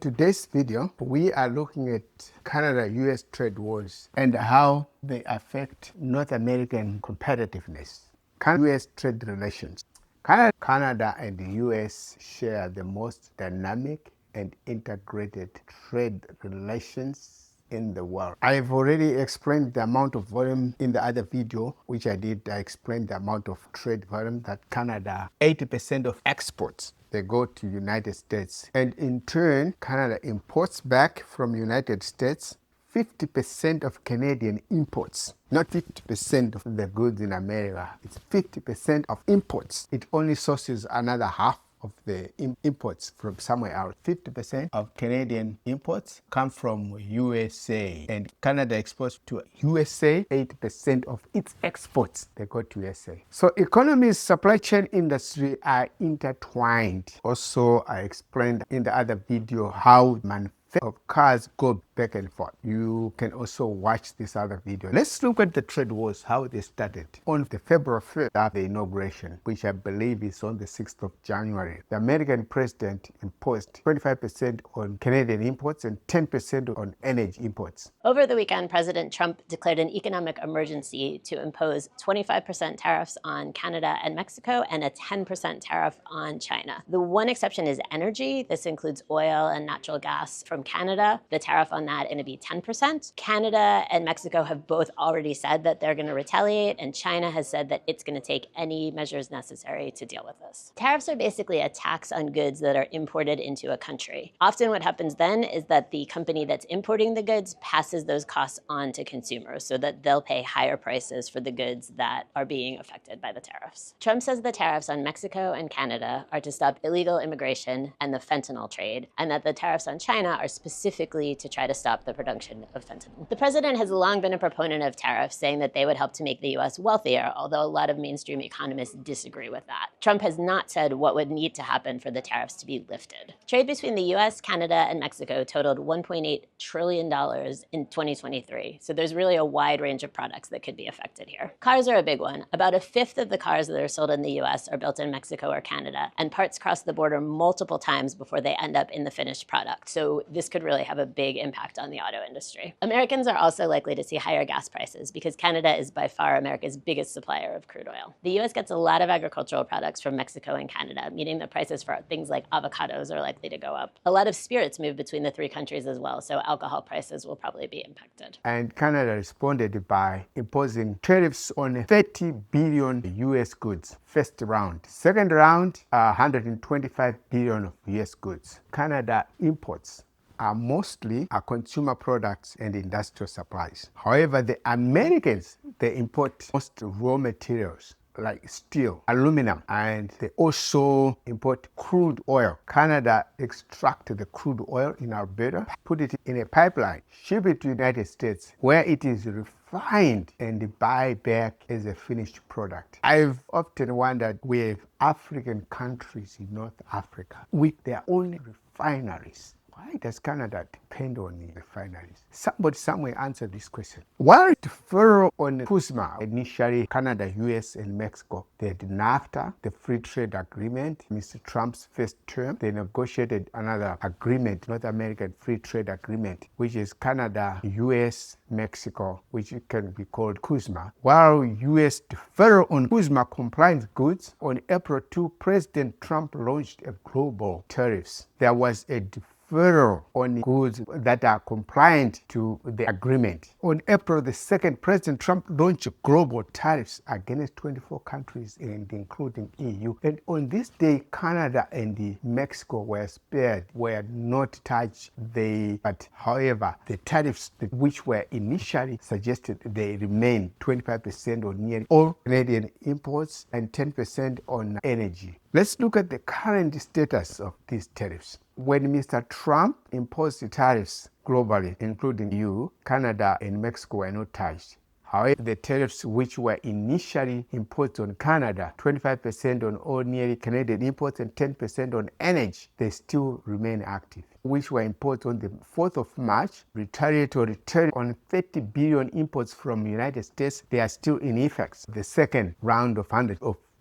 Today's video, we are looking at Canada-US trade wars and how they affect North American competitiveness. Canada-US trade relations. Canada and the US share the most dynamic and integrated trade relations in the world. I've already explained the amount of volume in the other video, which I did. I explained the amount of trade volume that Canada, 80% of exports, they go to United States. And in turn, Canada imports back from United States 50% of Canadian imports, not 50% of the goods in America. It's 50% of imports. It only sources another half of the imports from somewhere else. 50% of Canadian imports come from USA, and Canada exports to USA 80% of its exports. They go to USA. So economies, supply chain industry are intertwined. Also, I explained in the other video how manufacturing of cars go back and forth. You can also watch this other video. Let's look at the trade wars, how they started. On the February 5th, after the inauguration, which I believe is on the 6th of January, the American president imposed 25% on Canadian imports and 10% on energy imports. Over the weekend, President Trump declared an economic emergency to impose 25% tariffs on Canada and Mexico and a 10% tariff on China. The one exception is energy. This includes oil and natural gas from Canada. The tariff on that is going to be 10%. Canada and Mexico have both already said that they're going to retaliate, and China has said that it's going to take any measures necessary to deal with this. Tariffs are basically a tax on goods that are imported into a country. Often what happens then is that the company that's importing the goods passes those costs on to consumers so that they'll pay higher prices for the goods that are being affected by the tariffs. Trump says the tariffs on Mexico and Canada are to stop illegal immigration and the fentanyl trade, and that the tariffs on China are specifically to try to stop the production of fentanyl. The president has long been a proponent of tariffs, saying that they would help to make the US wealthier, although a lot of mainstream economists disagree with that. Trump has not said what would need to happen for the tariffs to be lifted. Trade between the US, Canada, and Mexico totaled $1.8 trillion in 2023. So there's really a wide range of products that could be affected here. Cars are a big one. About a fifth of the cars that are sold in the US are built in Mexico or Canada, and parts cross the border multiple times before they end up in the finished product. So this could really have a big impact on the auto industry. Americans are also likely to see higher gas prices because Canada is by far America's biggest supplier of crude oil. The US gets a lot of agricultural products from Mexico and Canada, meaning that prices for things like avocados are likely to go up. A lot of spirits move between the three countries as well, so alcohol prices will probably be impacted. And Canada responded by imposing tariffs on 30 billion US goods. First round. Second round, 125 billion of US goods. Canada imports are mostly consumer products and industrial supplies. However, the Americans, they import most raw materials like steel, aluminum, and they also import crude oil. Canada extracts the crude oil in Alberta, put it in a pipeline, ship it to the United States, where it is refined and buy back as a finished product. I've often wondered with African countries in North Africa, with their own refineries, why does Canada depend on the refineries? Somebody somewhere answered this question. While it fell on Kuzma, initially Canada, US, and Mexico, they had NAFTA, the free trade agreement. Mr. Trump's first term, they negotiated another agreement, North American free trade agreement, which is Canada, US, Mexico, which can be called Kuzma. While US deferred on Kuzma compliant goods, on April 2, President Trump launched a global tariffs. There was a deferral on goods that are compliant to the agreement. On April the 2nd, President Trump launched global tariffs against 24 countries, and including EU. And on this day, Canada and Mexico were spared, were not touched. But however, the tariffs which were initially suggested, they remain 25% on nearly all Canadian imports and 10% on energy. Let's look at the current status of these tariffs. When Mr. Trump imposed the tariffs globally, including EU, Canada, and Mexico were not touched. However, the tariffs which were initially imposed on Canada, 25% on ordinary Canadian imports and 10% on energy, they still remain active. Which were imposed on the 4th of March, retaliatory tariff on 30 billion imports from the United States, they are still in effect. The second round of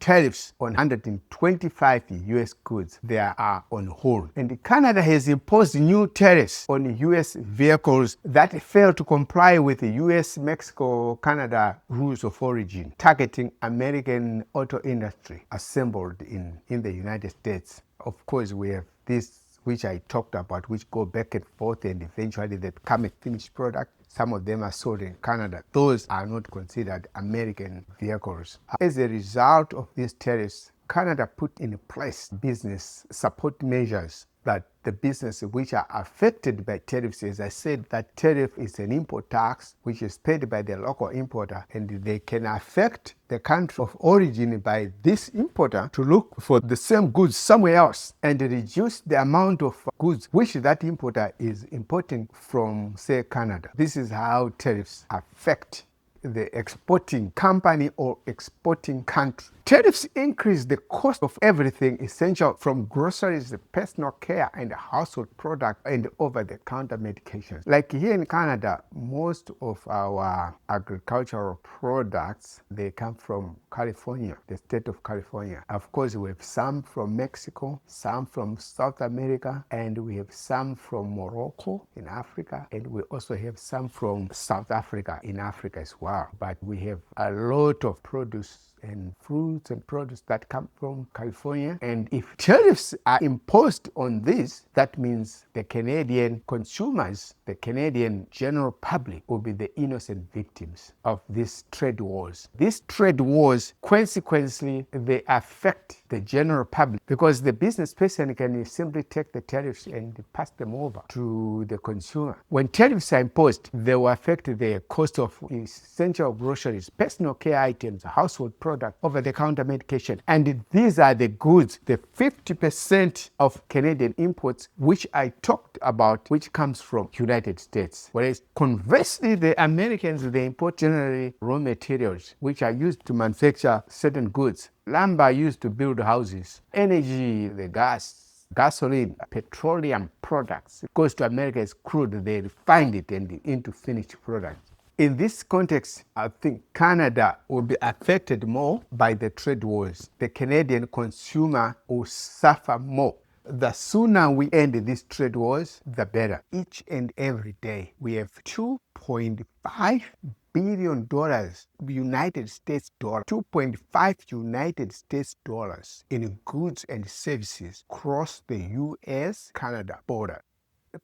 tariffs on 125 US goods. They are on hold. And Canada has imposed new tariffs on US vehicles that fail to comply with the US-Mexico-Canada rules of origin, targeting American auto industry assembled in the United States. Of course, we have this which I talked about, which go back and forth and eventually they become a finished product. Some of them are sold in Canada. Those are not considered American vehicles. As a result of these tariffs, Canada put in place business support measures that the businesses which are affected by tariffs, as I said, that tariff is an import tax which is paid by the local importer, and they can affect the country of origin by this importer to look for the same goods somewhere else and reduce the amount of goods which that importer is importing from, say, Canada. This is how tariffs affect the exporting company or exporting country. Tariffs increase the cost of everything essential from groceries, personal care, and household products, and over-the-counter medications. Like here in Canada, most of our agricultural products, they come from California, the state of California. Of course, we have some from Mexico, some from South America, and we have some from Morocco in Africa, and we also have some from South Africa in Africa as well. But we have a lot of produce and fruits and produce that come from California. And if tariffs are imposed on this, that means the Canadian consumers, the Canadian general public, will be the innocent victims of these trade wars. These trade wars, consequently, they affect the general public because the business person can simply take the tariffs and pass them over to the consumer. When tariffs are imposed, they will affect the cost of essential groceries, personal care items, household products, over-the-counter medication. And these are the goods, the 50% of Canadian imports, which I talked about, which comes from United States. Whereas conversely, the Americans, they import generally raw materials, which are used to manufacture certain goods. Lumber used to build houses. Energy, the gas, gasoline, petroleum products. It goes to America as crude, they refine it and into finished products. In this context, I think Canada will be affected more by the trade wars. The Canadian consumer will suffer more. The sooner we end these trade wars, the better. Each and every day, we have $2.5 billion United States dollars, 2.5 United States dollars in goods and services across the US-Canada border.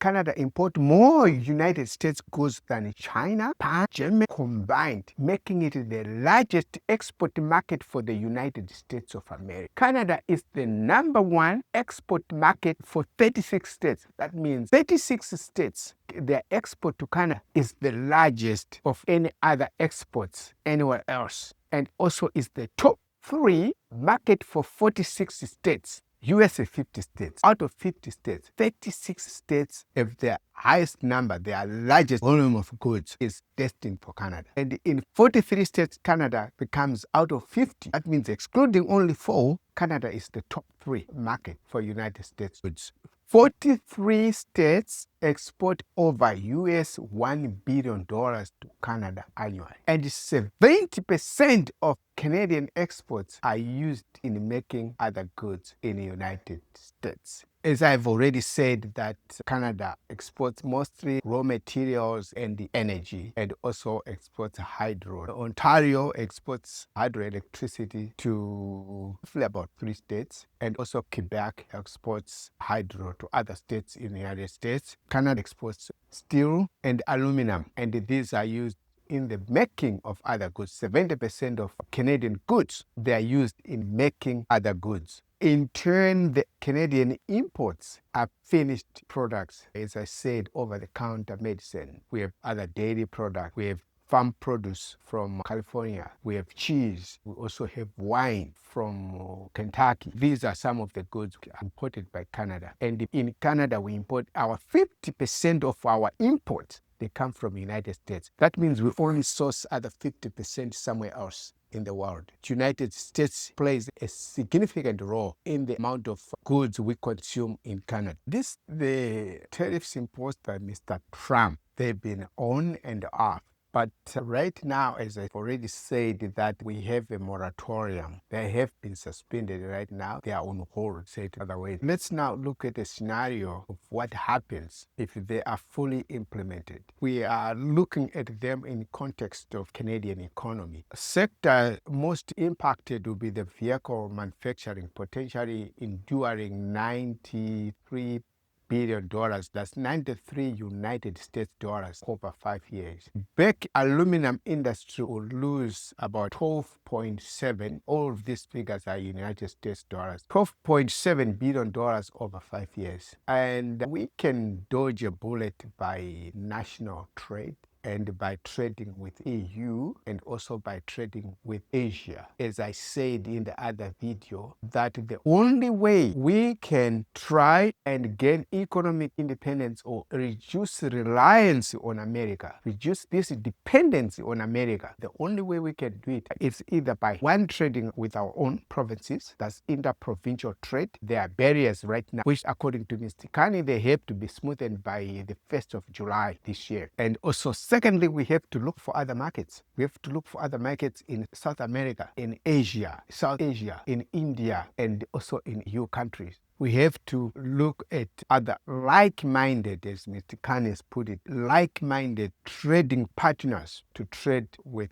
Canada import more United States goods than China, Japan, Germany combined, making it the largest export market for the United States of America. Canada is the #1 export market for 36 states. That means 36 states, their export to Canada is the largest of any other exports anywhere else, and also is the top 3 market for 46 states. US is 50 states. Out of 50 states, 36 states have their highest number, their largest volume of goods is destined for Canada. And in 43 states, Canada becomes out of 50. That means excluding only 4, Canada is the top 3 market for United States goods. 43 states export over US $1 billion to Canada annually. And 70% of Canadian exports are used in making other goods in the United States. As I've already said, that Canada exports mostly raw materials and energy, and also exports hydro. Ontario exports hydroelectricity to about 3 states, and also Quebec exports hydro to other states in the United States. Canada exports steel and aluminum, and these are used in the making of other goods. 70% of Canadian goods, they are used in making other goods. In turn, the Canadian imports are finished products. As I said, over-the-counter medicine. We have other dairy products. We have farm produce from California. We have cheese. We also have wine from Kentucky. These are some of the goods imported by Canada. And in Canada, we import our 50% of our imports. They come from the United States. That means we only source other 50% somewhere else in the world. The United States plays a significant role in the amount of goods we consume in Canada. The tariffs imposed by Mr. Trump, they've been on and off But right now, as I've already said, that we have a moratorium. They have been suspended right now. They are on hold, say it other way. Let's now look at a scenario of what happens if they are fully implemented. We are looking at them in context of Canadian economy. Sector most impacted will be the vehicle manufacturing, potentially enduring $93 billion. That's 93 United States dollars over 5 years. Big aluminum industry will lose about 12.7. All of these figures are United States dollars. $12.7 billion over 5 years. And we can dodge a bullet by national trade and by trading with EU and also by trading with Asia. As I said in the other video, that the only way we can try and gain economic independence or reduce reliance on America, reduce this dependency on America, the only way we can do it is either by one, trading with our own provinces, that's interprovincial trade. There are barriers right now, which according to Mr. Kani, they have to be smoothened by the 1st of July this year. And also, secondly, we have to look for other markets. We have to look for other markets in South America, in Asia, South Asia, in India, and also in EU countries. We have to look at other like-minded, as Mr. Khan has put it, like-minded trading partners to trade with.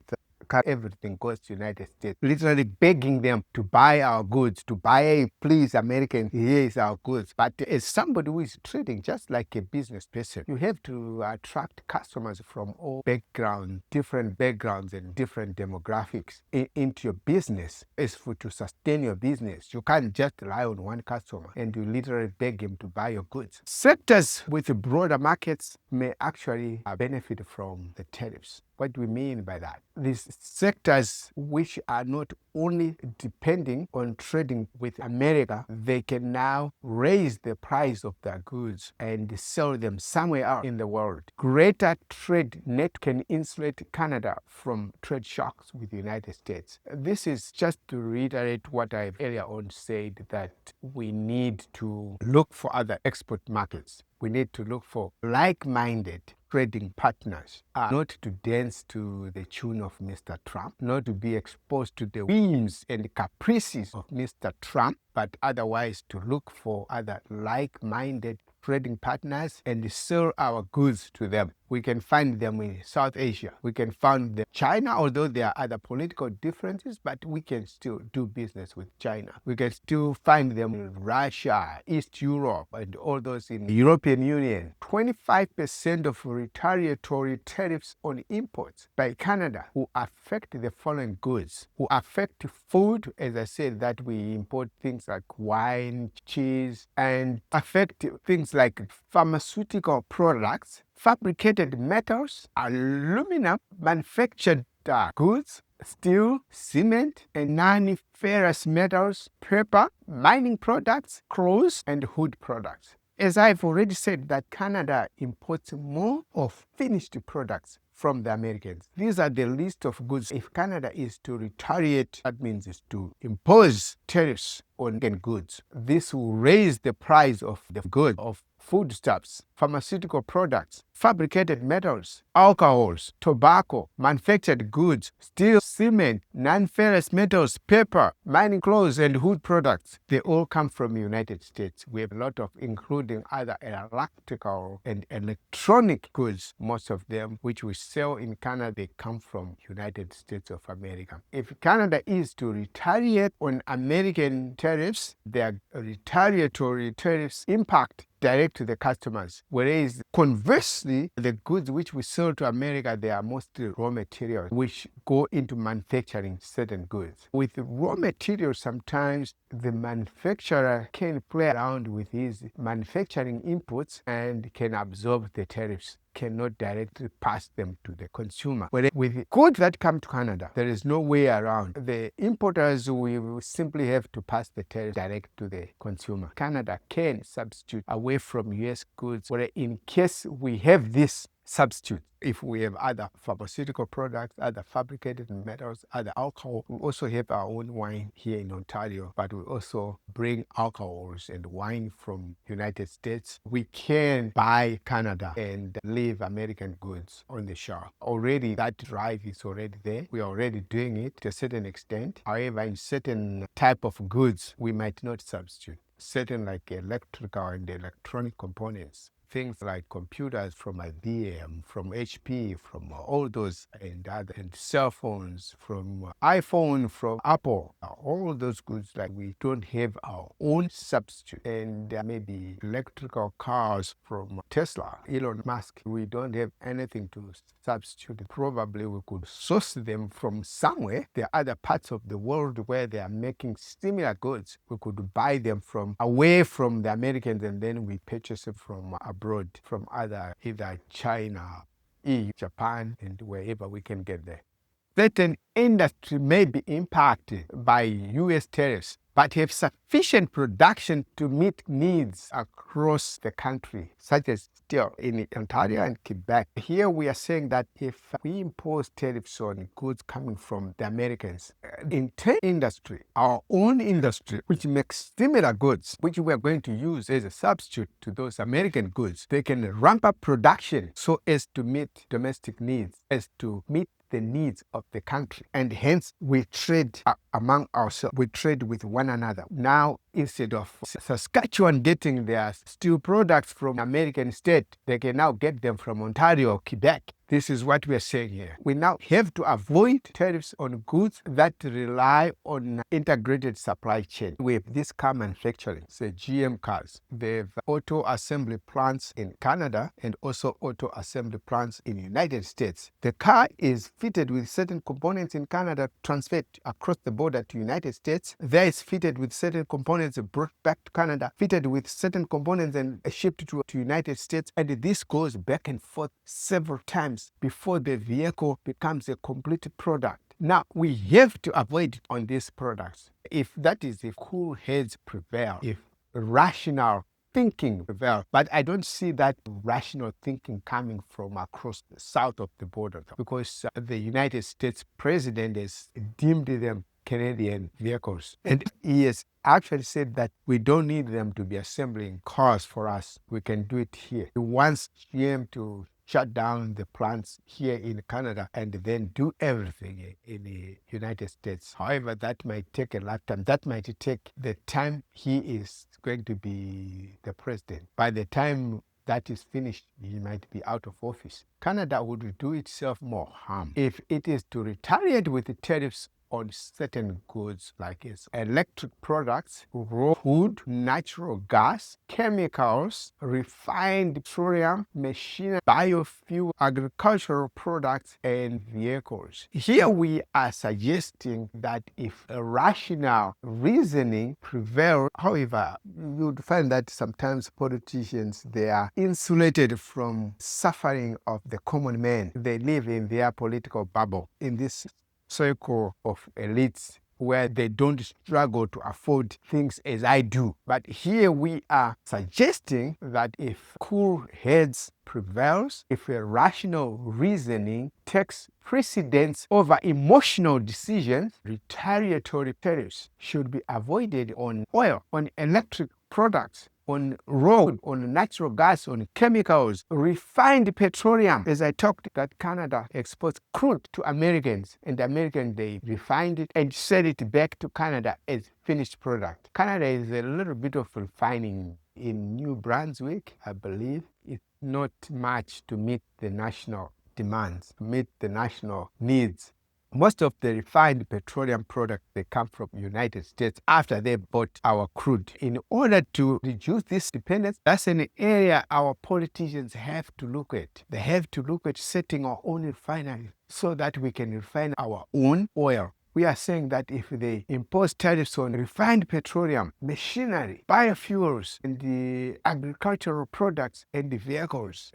Everything goes to the United States, literally begging them to buy our goods, to buy, please, Americans, here is our goods. But as somebody who is trading, just like a business person, you have to attract customers from all backgrounds, different backgrounds and different demographics into your business. As for to sustain your business, you can't just rely on one customer and you literally beg him to buy your goods. Sectors with broader markets may actually benefit from the tariffs. What do we mean by that? These sectors which are not only depending on trading with America, they can now raise the price of their goods and sell them somewhere else in the world. Greater trade net can insulate Canada from trade shocks with the United States. This is just to reiterate what I've earlier on said, that we need to look for other export markets. We need to look for like-minded trading partners, not to dance to the tune of Mr. Trump, not to be exposed to the whims and caprices of Mr. Trump, but otherwise to look for other like-minded trading partners and sell our goods to them. We can find them in South Asia. We can find them in China, although there are other political differences, but we can still do business with China. We can still find them in Russia, East Europe, and all those in the European Union. 25% of retaliatory tariffs on imports by Canada will affect the following goods, will affect food, as I said, that we import things like wine, cheese, and affect things like pharmaceutical products, fabricated metals, aluminum, manufactured goods, steel, cement, and non-ferrous metals, paper, mining products, clothes, and wood products. As I've already said, that Canada imports more of finished products from the Americans. These are the list of goods. If Canada is to retaliate, that means is to impose tariffs on goods. This will raise the price of the goods, of foodstuffs, pharmaceutical products, fabricated metals, alcohols, tobacco, manufactured goods, steel, cement, non-ferrous metals, paper, mining clothes, and wood products. They all come from the United States. We have a lot of, including other electrical and electronic goods, most of them, which we sell in Canada, they come from United States of America. If Canada is to retaliate on American tariffs, their retaliatory tariffs impact direct to the customers, whereas conversely, the goods which we sell to America, they are mostly raw materials which go into manufacturing certain goods. With raw materials, sometimes the manufacturer can play around with his manufacturing inputs and can absorb the tariffs, cannot directly pass them to the consumer. But with goods that come to Canada, there is no way around. The importers will simply have to pass the tariff direct to the consumer. Canada can substitute away from US goods, where in case we have this substitute. If we have other pharmaceutical products, other fabricated metals, other alcohol, we also have our own wine here in Ontario, but we also bring alcohols and wine from United States. We can buy Canada and leave American goods on the shelf. Already that drive is already there. We are already doing it to a certain extent. However, in certain type of goods, we might not substitute. Certain like electrical and electronic components, things like computers from IBM, from HP, from all those and other, and cell phones from iPhone, from Apple, all those goods, like we don't have our own substitute. And maybe electrical cars from Tesla, Elon Musk, we don't have anything to substitute. Probably we could source them from somewhere. There are other parts of the world where they are making similar goods. We could buy them from away from the Americans, and then we purchase it from abroad, from either China, EU, Japan, and wherever we can get there. Certain industry may be impacted by U.S. tariffs, but have sufficient production to meet needs across the country, such as steel in Ontario and Quebec. Here we are saying that if we impose tariffs on goods coming from the Americans, in industry, our own industry, which makes similar goods, which we are going to use as a substitute to those American goods, they can ramp up production so as to meet domestic needs, as to meet the needs of the country. And hence we trade among ourselves, we trade with one another. Now, instead of Saskatchewan getting their steel products from American state, they can now get them from Ontario or Quebec. This is what we are saying here. We now have to avoid tariffs on goods that rely on integrated supply chain. We have this car manufacturing, say GM cars. They have auto assembly plants in Canada and also auto assembly plants in the United States. The car is fitted with certain components in Canada, transferred across the border to United States. There is fitted with certain components brought back to Canada, fitted with certain components and shipped to United States. And this goes back and forth several times before the vehicle becomes a complete product. Now, we have to avoid on these products. If that is, if cool heads prevail, if rational thinking prevail, but I don't see that rational thinking coming from across the south of the border, because the United States president has deemed them Canadian vehicles. And he has actually said that we don't need them to be assembling cars for us. We can do it here. He wants GM to shut down the plants here in Canada and then do everything in the United States. However, that might take a lot of time. That might take the time he is going to be the president. By the time that is finished, he might be out of office. Canada would do itself more harm if it is to retaliate with the tariffs on certain goods like its electric products, raw food, natural gas, chemicals, refined petroleum, machinery, biofuel, agricultural products, and vehicles. Here we are suggesting that if a rational reasoning prevails, however, you would find that sometimes politicians, they are insulated from suffering of the common man. They live in their political bubble, in this circle of elites where they don't struggle to afford things as I do. But here we are suggesting that if cool heads prevails, if a rational reasoning takes precedence over emotional decisions, retaliatory tariffs should be avoided on oil, on electric products, on road, on natural gas, on chemicals, refined petroleum. As I talked, that Canada exports crude to Americans, and the Americans, they refined it and sell it back to Canada as finished product. Canada is a little bit of refining in New Brunswick, I believe. It's not much to meet the national demands, meet the national needs. Most of the refined petroleum products, they come from the United States after they bought our crude. In order to reduce this dependence, that's an area our politicians have to look at. They have to look at setting our own refinery so that we can refine our own oil, We are saying that if they impose tariffs on refined petroleum, machinery, biofuels, and the agricultural products and the vehicles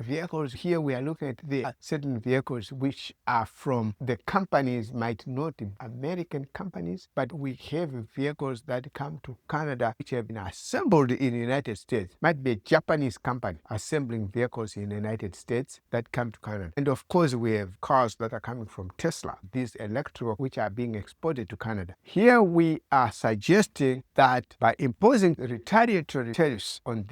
here we are looking at the certain vehicles which are from the companies, might not be American companies, but we have vehicles that come to Canada which have been assembled in the United States. Might be a Japanese company assembling vehicles in the United States that come to Canada. And of course, we have cars that are coming from Tesla, these electrical which are being exported to Canada. Here we are suggesting that by imposing retaliatory tariffs on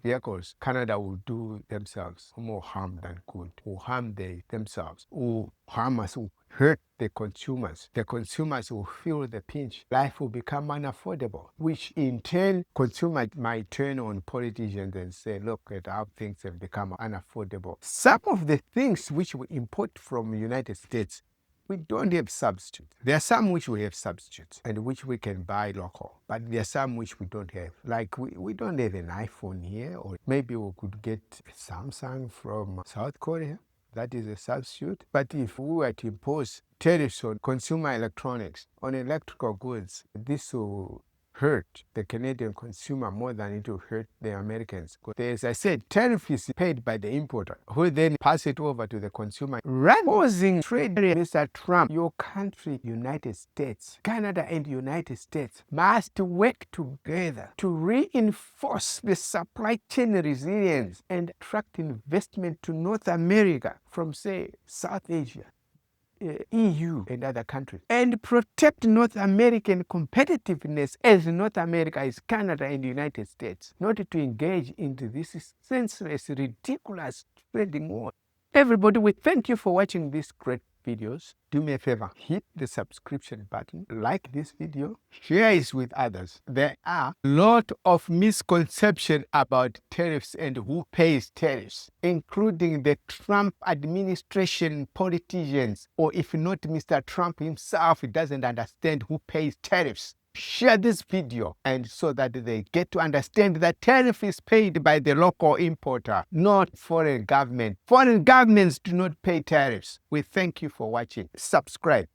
vehicles, Canada will do themselves more harm than good, will harm themselves, will harm us, will hurt the consumers. The consumers will feel the pinch. Life will become unaffordable, which in turn, consumers might turn on politicians and say, look at how things have become unaffordable. Some of the things which we import from the United States, we don't have substitutes. There are some which we have substitutes and which we can buy local, but there are some which we don't have. Like we don't have an iPhone here, or maybe we could get Samsung from South Korea. That is a substitute. But if we were to impose tariffs on consumer electronics, on electrical goods, this will hurt the Canadian consumer more than it will hurt the Americans. As I said, tariff is paid by the importer, who then pass it over to the consumer. Causing trade, Mr. Trump, your country, United States, Canada and United States must work together to reinforce the supply chain resilience and attract investment to North America from, say, South Asia, EU and other countries, and protect North American competitiveness as North America is Canada and the United States, not to engage into this senseless, ridiculous trading war. Everybody, we thank you for watching these great videos. Do me a favor, hit the subscription button, like this video, share it with others. There are a lot of misconceptions about tariffs and who pays tariffs, including the Trump administration politicians, or if not Mr. Trump himself, he doesn't understand who pays tariffs. Share this video, and so that they get to understand that tariff is paid by the local importer, not foreign government. Foreign governments do not pay tariffs. We thank you for watching. Subscribe.